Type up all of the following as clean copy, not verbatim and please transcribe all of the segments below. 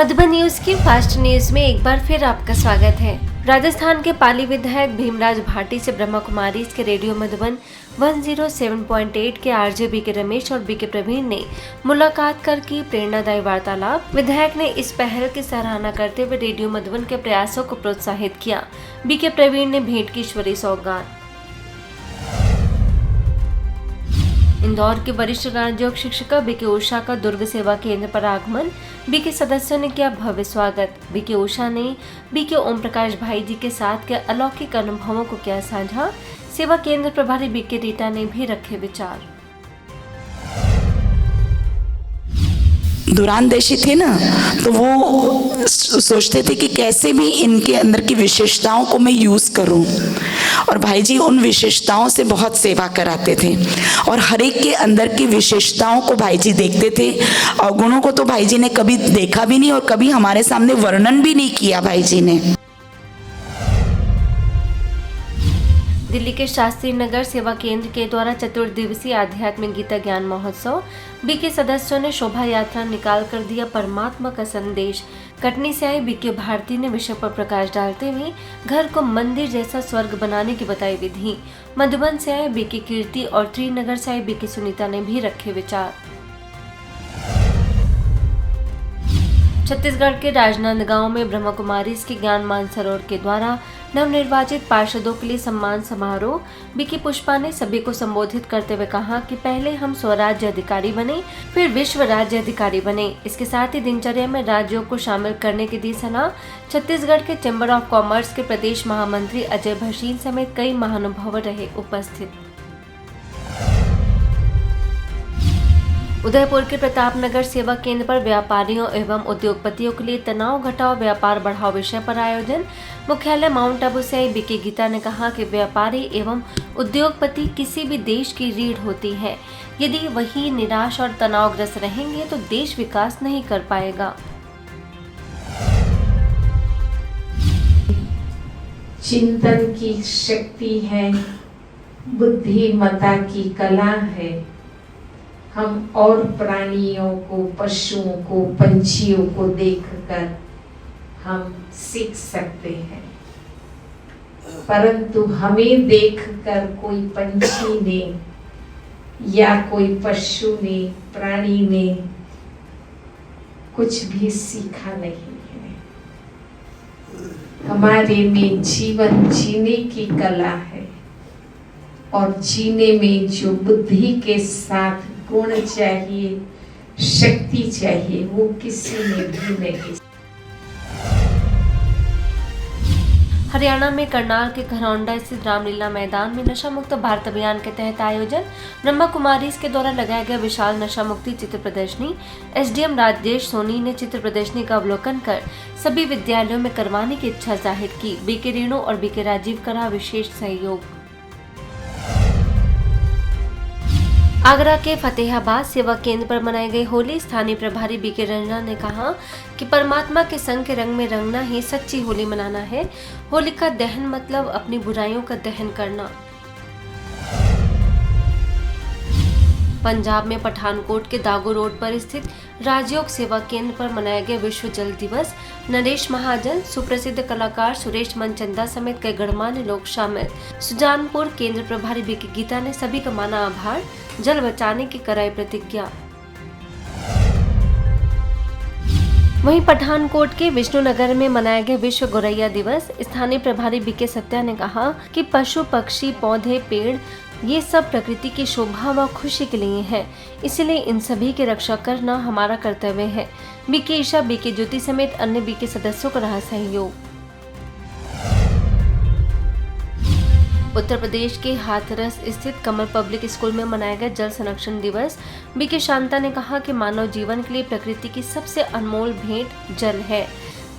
Madhuban news की fast news में एक बार फिर आपका स्वागत है। राजस्थान के पाली विधायक भीमराज भाटी से ब्रह्मा कुमारीज के रेडियो मधुबन 107.8 के आरजे बीके रमेश और बीके प्रवीण ने मुलाकात कर की प्रेरणादायी वार्तालाप। विधायक ने इस पहल की सराहना करते हुए रेडियो मधुबन के प्रयासों को प्रोत्साहित किया। बीके प्रवीण ने भेंट की ईश्वरीय सौगात। इंदौर के वरिष्ठ राजयोग शिक्षिका बीके उषा का दुर्ग सेवा केंद्र पर आगमन। बीके सदस्यों ने किया भव्य स्वागत। बीके उषा ने बीके ओम प्रकाश भाई जी के साथ के अलौकिक अनुभवों को किया साझा। सेवा केंद्र प्रभारी बीके रीटा ने भी रखे विचार। दूरानदेशी थे ना, तो वो सोचते थे कि कैसे भी इनके अंदर की विशेषताओं को मैं यूज करूं, और भाई जी उन विशेषताओं से बहुत सेवा कराते थे और हर एक के अंदर की विशेषताओं को भाई जी देखते थे। और गुणों को तो भाई जी ने कभी देखा भी नहीं और कभी हमारे सामने वर्णन भी नहीं किया भाई जी ने। दिल्ली के शास्त्री नगर सेवा केंद्र के द्वारा चतुर्दिवसीय आध्यात्मिक गीता ज्ञान महोत्सव। बीके सदस्यों ने शोभा यात्रा निकाल कर दिया परमात्मा का संदेश। कटनी से आई बीके भारती ने विषय पर प्रकाश डालते हुए घर को मंदिर जैसा स्वर्ग बनाने की बताई विधि। मधुबन से आए बीके कीर्ति और त्रिनगर से आए बीके सुनीता ने भी रखे विचार। छत्तीसगढ़ के राजनांदगांव में ब्रह्मा कुमारीज के ज्ञान मानसरोवर के द्वारा नवनिर्वाचित पार्षदों के लिए सम्मान समारोह। बीके पुष्पा ने सभी को संबोधित करते हुए कहा कि पहले हम स्वराज्य अधिकारी बने, फिर विश्व राज्य अधिकारी बने। इसके साथ ही दिनचर्या में राज्यों को शामिल करने की दी सलाह। छत्तीसगढ़ के चैम्बर ऑफ कॉमर्स के प्रदेश महामंत्री अजय भसीन समेत कई महानुभाव रहे उपस्थित। उदयपुर के प्रतापनगर सेवा केंद्र पर व्यापारियों एवं उद्योगपतियों के लिए तनाव घटाओ व्यापार बढ़ाओ विषय पर आयोजन। मुख्यालय माउंट आबू से आई बीके गीता ने कहा कि व्यापारी एवं उद्योगपति किसी भी देश की रीढ़ होती है। यदि वही निराश और तनावग्रस्त रहेंगे तो देश विकास नहीं कर पाएगा। चिंतन की शक्ति है, बुद्धिमत्ता की कला है। हम और प्राणियों को, पशुओं को, पंछियों को देखकर हम सीख सकते हैं, परंतु हमें देखकर कोई पंछी ने या कोई पशु ने, प्राणी ने कुछ भी सीखा नहीं है। हमारे में जीवन जीने की कला है और जीने में जो बुद्धि के साथ गुण चाहिए, शक्ति चाहिए, वो किसी ने भी नहीं। हरियाणा में करनाल के घरौंडा स्थित रामलीला मैदान में नशा मुक्त भारत अभियान के तहत आयोजन। ब्रह्मा कुमारीज के द्वारा लगाया गया विशाल नशा मुक्ति चित्र प्रदर्शनी। एसडीएम राजेश सोनी ने चित्र प्रदर्शनी का अवलोकन कर सभी विद्यालयों में करवाने की इच्छा जाहिर की। बीके रेणु और बीके राजीव का रहा विशेष सहयोग। आगरा के फतेहाबाद सेवा केंद्र पर मनाई गई होली। स्थानीय प्रभारी बीके रंजना ने कहा कि परमात्मा के संग के रंग में रंगना ही सच्ची होली मनाना है। होली का दहन मतलब अपनी बुराइयों का दहन करना। पंजाब में पठानकोट के दागो रोड पर स्थित राजयोग सेवा केंद्र पर मनाया गया विश्व जल दिवस। नरेश महाजन, सुप्रसिद्ध कलाकार सुरेश मनचंदा समेत कई गणमान्य लोग शामिल। सुजानपुर केंद्र प्रभारी बीके गीता ने सभी का माना आभार। जल बचाने की कराई प्रतिज्ञा। वहीं पठानकोट के विष्णुनगर में मनाया गया विश्व गौरैया दिवस। स्थानीय प्रभारी बीके सत्या ने कहा कि पशु, पक्षी, पौधे, पेड़ ये सब प्रकृति की शोभा व खुशी के लिए है, इसलिए इन सभी की रक्षा करना हमारा कर्तव्य है। बीके ईशा, बीके ज्योति समेत अन्य बीके सदस्यों का रहा सहयोग। उत्तर प्रदेश के हाथरस स्थित कमल पब्लिक स्कूल में मनाया गया जल संरक्षण दिवस। बीके शांता ने कहा कि मानव जीवन के लिए प्रकृति की सबसे अनमोल भेंट जल है।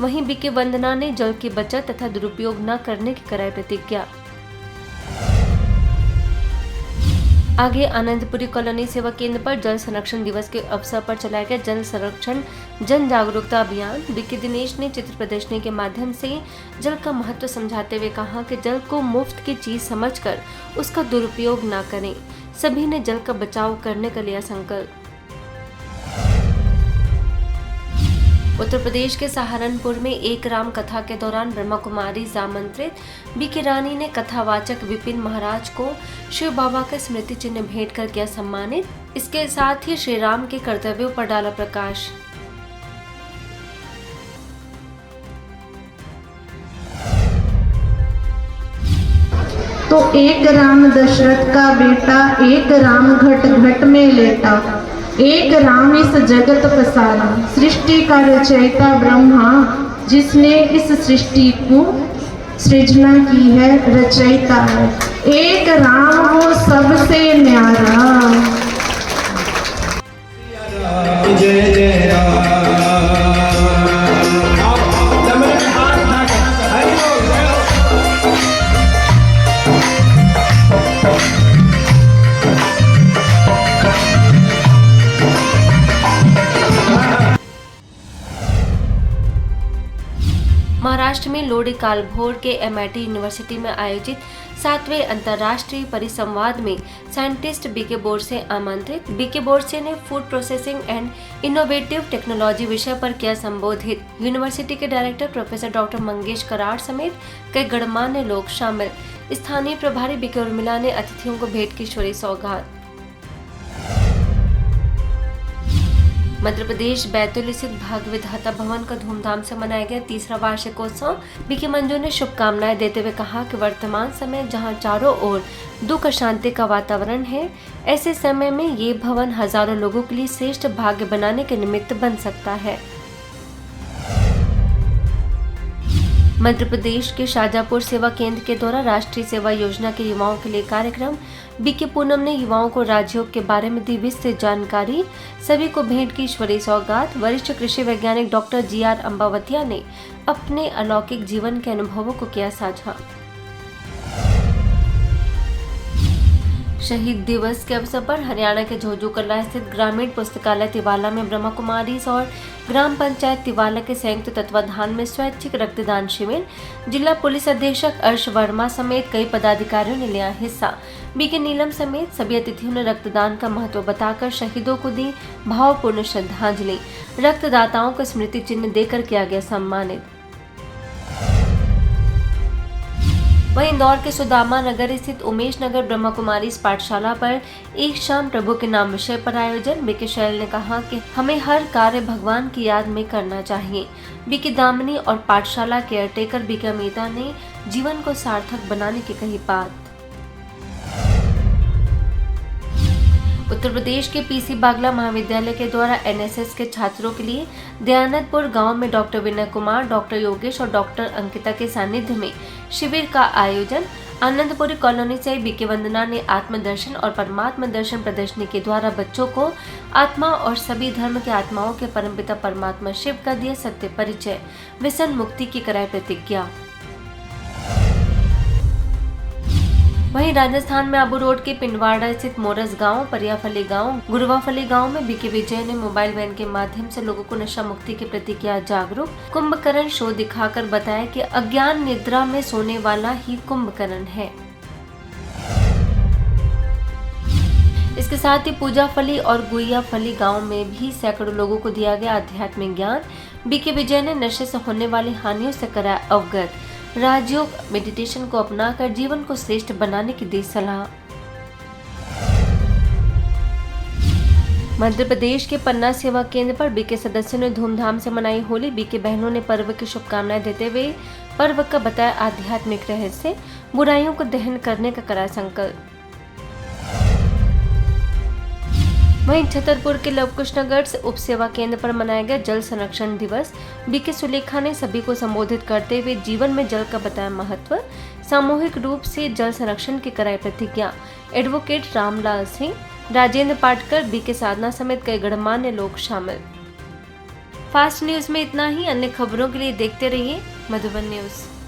वहीं बीके वंदना ने जल की बचत तथा दुरुपयोग न करने की कराई प्रतिज्ञा। आगे आनंदपुरी कॉलोनी सेवा केंद्र पर जल संरक्षण दिवस के अवसर पर चलाया गया जल संरक्षण जन जागरूकता अभियान। बीके दिनेश ने चित्र प्रदर्शनी के माध्यम से जल का महत्व समझाते हुए कहा कि जल को मुफ्त की चीज समझकर उसका दुरुपयोग न करें। सभी ने जल का बचाव करने का लिया संकल्प। उत्तर प्रदेश के सहारनपुर में एक राम कथा के दौरान ब्रह्मा कुमारी आमंत्रित बीके रानी ने कथावाचक विपिन महाराज को शिव बाबा का स्मृति चिन्ह भेंट कर किया सम्मानित। इसके साथ ही श्री राम के कर्तव्यों पर डाला प्रकाश। तो एक राम दशरथ का बेटा, एक राम घट घट में लेटा, एक राम इस जगत पसारा। सृष्टि का रचयिता ब्रह्मा, जिसने इस सृष्टि को सृजना की है, रचयिता है। एक राम वो सबसे न्यारा। जय जय राम। महाराष्ट्र में लोडी कालभोर के MIT यूनिवर्सिटी में आयोजित 7वें अंतर्राष्ट्रीय परिसंवाद में साइंटिस्ट बीके बोरसे आमंत्रित। बीके बोरसे ने food processing and innovative technology विषय पर किया संबोधित। यूनिवर्सिटी के director professor doctor Mangesh Karad समेत कई गणमान्य लोग शामिल। स्थानीय प्रभारी बीके उर्मिला ने अतिथियों को भेंट की ईश्वरीय सौगात। मध्य प्रदेश बैतूल स्थित भाग्य विधाता भवन का धूमधाम से मनाया गया 3रा वार्षिकोत्सव। बीके मंजू ने शुभकामनाएं देते हुए कहा कि वर्तमान समय जहां चारों ओर दुख शांति का वातावरण है, ऐसे समय में ये भवन हजारों लोगों के लिए श्रेष्ठ भाग्य बनाने के निमित्त बन सकता है। मध्य प्रदेश के शाजापुर सेवा केंद्र के द्वारा राष्ट्रीय सेवा योजना के युवाओं के लिए कार्यक्रम। बीके पूनम ने युवाओं को राजयोग के बारे में दी विस्तृत जानकारी। सभी को भेंट की ईश्वरीय सौगात। वरिष्ठ कृषि वैज्ञानिक डॉक्टर GR अंबावतिया ने अपने अलौकिक जीवन के अनुभवों को किया साझा। शहीद दिवस के अवसर पर हरियाणा के झोझूकला स्थित ग्रामीण पुस्तकालय तिवाला में ब्रह्मा कुमारीज और ग्राम पंचायत तिवाला के संयुक्त तत्वाधान में स्वैच्छिक रक्तदान शिविर। जिला पुलिस अधीक्षक अर्श वर्मा समेत कई पदाधिकारियों ने लिया हिस्सा। बीके नीलम समेत सभी अतिथियों ने रक्तदान का महत्व बताकर शहीदों को दी भावपूर्ण श्रद्धांजलि। रक्तदाताओं को स्मृति चिन्ह देकर किया गया सम्मानित। वहीं इंदौर के सुदामा नगर स्थित उमेश नगर ब्रह्मा कुमारीज पाठशाला पर एक शाम प्रभु के नाम विषय पर आयोजन। बीके शैल ने कहा कि हमें हर कार्य भगवान की याद में करना चाहिए। बीके दामिनी और पाठशाला केयरटेकर बीके अमिता ने जीवन को सार्थक बनाने की कही बात। उत्तर प्रदेश के PC बागला महाविद्यालय के द्वारा NSS के छात्रों के लिए दयानंदपुर गांव में डॉक्टर विनय कुमार, डॉक्टर योगेश और डॉक्टर अंकिता के सानिध्य में शिविर का आयोजन। आनंदपुरी कॉलोनी से बीके वंदना ने आत्मदर्शन और परमात्मा दर्शन प्रदर्शनी के द्वारा बच्चों को आत्मा और सभी धर्म के आत्माओं के परमपिता परमात्मा शिव का दिया सत्य परिचय, व्यसन मुक्ति की कराई प्रतिज्ञा। वहीं राजस्थान में आबू रोड के पिंडवाड़ा स्थित मोरस गांव, परियाफली गांव, गुरुवाफली गांव में बीके विजय ने मोबाइल वैन के माध्यम से लोगों को नशा मुक्ति के प्रति किया जागरूक। कुंभकर्ण शो दिखाकर बताया कि अज्ञान निद्रा में सोने वाला ही कुंभकर्ण है। इसके साथ ही पूजाफली और गुइयाफली गांव में भी सैकड़ों लोगों को दिया गया आध्यात्मिक ज्ञान। बीके विजय ने नशे से होने वाली हानियों से कराया अवगत। राजयोग मेडिटेशन को अपनाकर जीवन को श्रेष्ठ बनाने की दी सलाह। मध्य प्रदेश के पन्ना सेवा केंद्र पर बीके सदस्यों ने धूमधाम से मनाई होली। बीके बहनों ने पर्व की शुभकामनाएं देते हुए पर्व का बताया आध्यात्मिक रहस्य, बुराइयों को दहन करने का करा संकल्प। वहीं छतरपुर के लवकुश नगर से उप सेवा केंद्र पर मनाया गया जल संरक्षण दिवस। बीके सुलेखा ने सभी को संबोधित करते हुए जीवन में जल का बताया महत्व, सामूहिक रूप से जल संरक्षण की कराई प्रतिज्ञा। एडवोकेट रामलाल सिंह, राजेंद्र पाटकर, बीके साधना समेत कई गणमान्य लोग शामिल। फास्ट न्यूज में इतना ही। अन्य खबरों के लिए देखते रहिए मधुबन न्यूज।